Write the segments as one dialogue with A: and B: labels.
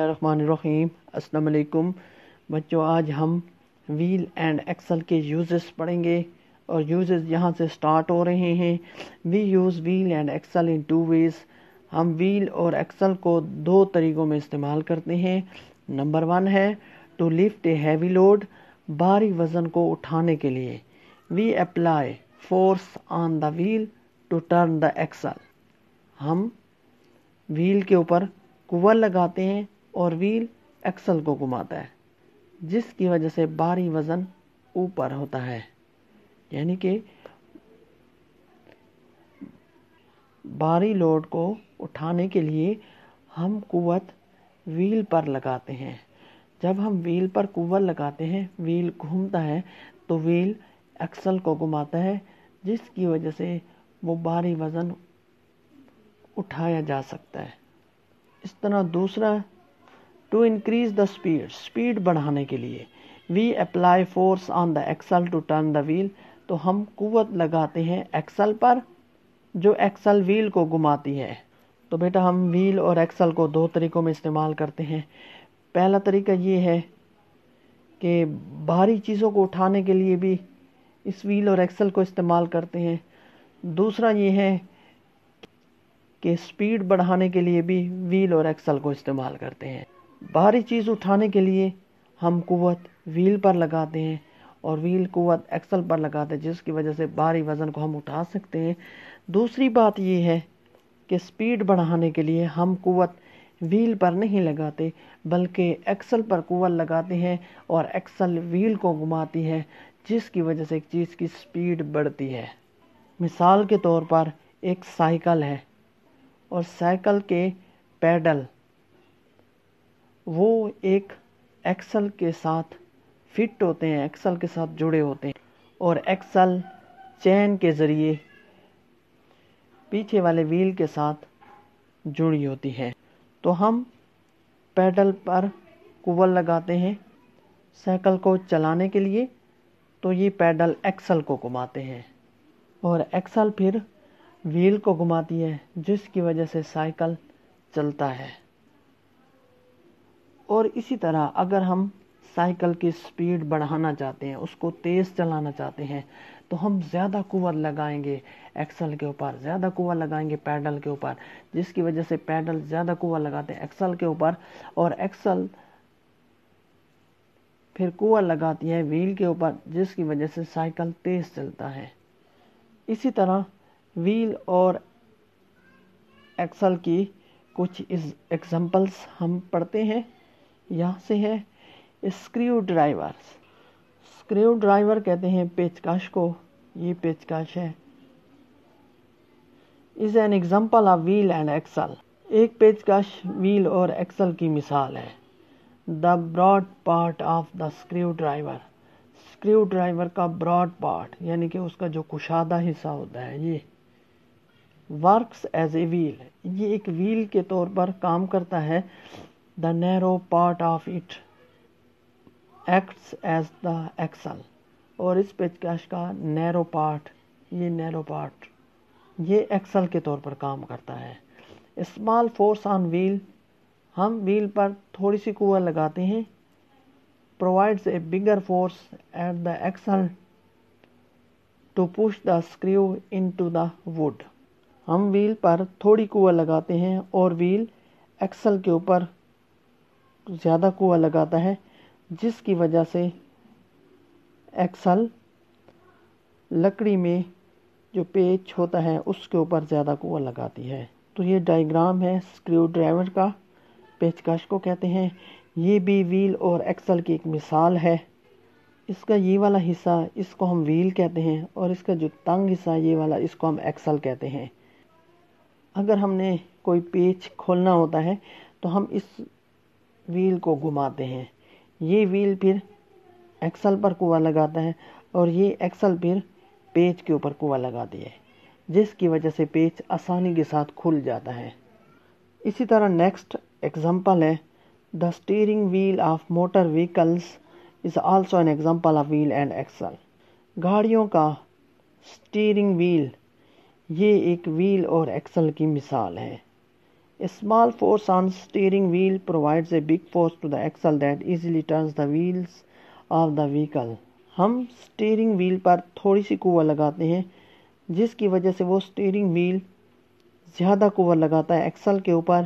A: الرحمن الرحیم۔ السلام علیکم بچوں، آج ہم ویل اینڈ ایکسل کے یوزز پڑھیں گے اور یوزز یہاں سے سٹارٹ ہو رہے ہیں۔ We use wheel and axle in two ways. ہم ویل اور ایکسل کو دو طریقوں میں استعمال کرتے ہیں۔ نمبر 1 ہے to lift a heavy load, بھاری وزن کو اٹھانے کے لیے۔ We apply force on the wheel to turn the axle. ہم ویل کے اوپر قوت لگاتے ہیں اور ویل ایکسل کو گھماتا ہے، جس کی وجہ سے بھاری وزن اوپر ہوتا ہے، یعنی کہ بھاری لوڈ کو اٹھانے کے لیے ہم قوت ویل پر لگاتے ہیں۔ جب ہم ویل پر قوت لگاتے ہیں، ویل گھومتا ہے تو ویل ایکسل کو گھماتا ہے، جس کی وجہ سے وہ بھاری وزن اٹھایا جا سکتا ہے۔ اس طرح دوسرا ٹو انکریز دا اسپیڈ بڑھانے کے لیے۔ We apply force on the axle to turn the wheel, تو ہم قوت لگاتے ہیں ایکسل پر جو ایکسل ویل کو گھماتی ہے۔ تو بیٹا ہم ویل اور ایکسل کو دو طریقوں میں استعمال کرتے ہیں۔ پہلا طریقہ یہ ہے کہ بھاری چیزوں کو اٹھانے کے لیے بھی اس ویل اور ایکسل کو استعمال کرتے ہیں۔ دوسرا یہ ہے کہ سپیڈ بڑھانے کے لیے بھی ویل اور ایکسل کو استعمال کرتے ہیں۔ بھاری چیز اٹھانے کے لیے ہم قوت ویل پر لگاتے ہیں اور ویل قوت ایکسل پر لگاتے ہیں، جس کی وجہ سے بھاری وزن کو ہم اٹھا سکتے ہیں۔ دوسری بات یہ ہے کہ سپیڈ بڑھانے کے لیے ہم قوت ویل پر نہیں لگاتے، بلکہ ایکسل پر قوت لگاتے ہیں اور ایکسل ویل کو گھماتی ہے، جس کی وجہ سے ایک چیز کی سپیڈ بڑھتی ہے۔ مثال کے طور پر ایک سائیکل ہے اور سائیکل کے پیڈل وہ ایک ایکسل کے ساتھ فٹ ہوتے ہیں، ایکسل کے ساتھ جڑے ہوتے ہیں، اور ایکسل چین کے ذریعے پیچھے والے ویل کے ساتھ جڑی ہوتی ہے۔ تو ہم پیڈل پر قوت لگاتے ہیں سائیکل کو چلانے کے لیے، تو یہ پیڈل ایکسل کو گھماتے ہیں اور ایکسل پھر ویل کو گھماتی ہے، جس کی وجہ سے سائیکل چلتا ہے۔ اور اسی طرح اگر ہم سائیکل کی سپیڈ بڑھانا چاہتے ہیں، اس کو تیز چلانا چاہتے ہیں، تو ہم زیادہ قوت لگائیں گے ایکسل کے اوپر، زیادہ قوت لگائیں گے پیڈل کے اوپر، جس کی وجہ سے پیڈل زیادہ قوت لگاتے ہیں ایکسل کے اوپر، اور ایکسل پھر قوت لگاتی ہے ویل کے اوپر، جس کی وجہ سے سائیکل تیز چلتا ہے۔ اسی طرح ویل اور ایکسل کی کچھ ایگزامپلس ہم پڑھتے ہیں۔ یہاں سے ہے اسکریو ڈرائیور۔ اسکریو ڈرائیور کہتے ہیں پیچکش کو، یہ پیچکش ہے۔ is an example of wheel and axle۔ ایک پیچکش ویل اور ایکسل کی مثال ہے۔ the broad part of the screw driver۔ Screw driver کا براڈ پارٹ یعنی کہ اس کا جو کشادہ حصہ ہوتا ہے، یہ works as a wheel، یہ ایک ویل کے طور پر کام کرتا ہے۔ the narrow part of it acts as the axle۔ اور اس پیچکش کا نیرو پارٹ، یہ ایکسل کے طور پر کام کرتا ہے۔ اسمال فورس آن ویل، ہم ویل پر تھوڑی سی قوت لگاتے ہیں۔ provides a bigger force at the axle to push the screw into the wood۔ ہم ویل پر تھوڑی قوت لگاتے ہیں اور ویل ایکسل کے اوپر زیادہ قوت لگاتا ہے، جس کی وجہ سے ایکسل لکڑی میں جو پیچ ہوتا ہے اس کے اوپر زیادہ قوت لگاتی ہے۔ تو یہ ڈائیگرام ہے اسکریو ڈرائیور کا، پیچکش کو کہتے ہیں۔ یہ بھی ویل اور ایکسل کی ایک مثال ہے۔ اس کا یہ والا حصہ، اس کو ہم ویل کہتے ہیں، اور اس کا جو تنگ حصہ یہ والا، اس کو ہم ایکسل کہتے ہیں۔ اگر ہم نے کوئی پیچ کھولنا ہوتا ہے تو ہم اس ویل کو گھماتے ہیں، یہ ویل پھر ایکسل پر قوت لگاتا ہے اور یہ ایکسل پھر پیچ کے اوپر قوت لگاتی ہے، جس کی وجہ سے پیچ آسانی کے ساتھ کھل جاتا ہے۔ اسی طرح نیکسٹ ایگزامپل ہے the steering wheel of motor vehicles is also an example of wheel and axle۔ گاڑیوں کا سٹیئرنگ ویل یہ ایک ویل اور ایکسل کی مثال ہے۔ A small force on steering wheel provides a big force to the axle that easily turns the wheels of the vehicle. ہم steering wheel پر تھوڑی سی قوت لگاتے ہیں جس کی وجہ سے وہ اسٹیئرنگ وہیل زیادہ قوت لگاتا ہے ایکسل کے اوپر،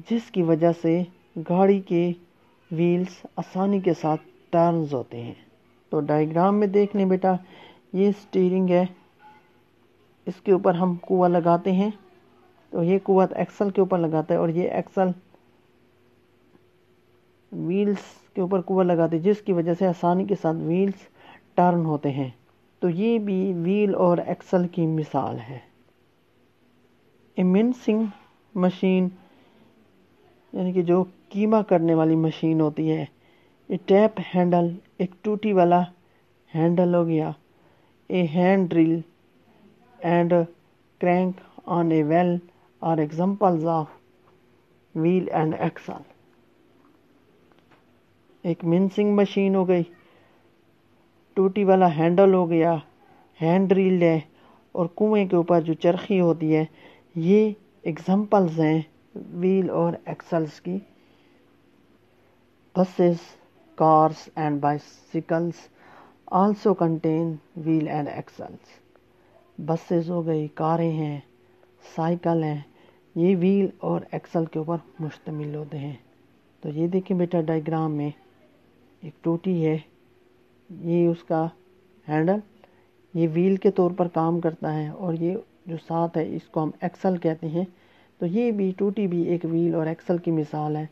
A: جس کی وجہ سے گاڑی کے ویلز آسانی کے ساتھ ٹرنز ہوتے ہیں. تو ڈائیگرام میں دیکھ لیں بیٹا، یہ اسٹیئرنگ ہے، اس کے اوپر ہم قوت لگاتے ہیں، تو یہ قوت ایکسل کے اوپر لگاتا ہے اور یہ ایکسل ویلز کے اوپر قوت لگاتے ہیں جس کی وجہ سے آسانی کے ساتھ ویلز ٹرن ہوتے ہیں. تو یہ بھی ویل اور ایکسل کی مثال ہے. اے منسنگ مشین یعنی کہ جو کیما کرنے والی مشین ہوتی ہے. اے ٹیپ ہینڈل ایک ٹوٹی والا ہینڈل ہو گیا. A hand drill and crank on a wheel are examples of wheel and axle. ایک منسنگ مشین ہو گئی، ٹوٹی والا ہینڈل ہو گیا، ہینڈ ڈرل ہے، اور کنویں کے اوپر جو چرخی ہوتی ہے، یہ ایگزامپلز ہیں ویل اور ایکسلز کی. Buses, cars and bicycles also contain wheel and axles. Buses ہو گئی، کاریں ہیں، سائیکل ہیں، یہ ویل اور ایکسل کے اوپر مشتمل ہوتے ہیں. تو یہ دیکھیں بیٹا ڈائیگرام میں ایک ٹوٹی ہے، یہ اس کا ہینڈل، یہ ویل کے طور پر کام کرتا ہے، اور یہ جو ساتھ ہے اس کو ہم ایکسل کہتے ہیں. تو یہ بھی ٹوٹی بھی ایک ویل اور ایکسل کی مثال ہے.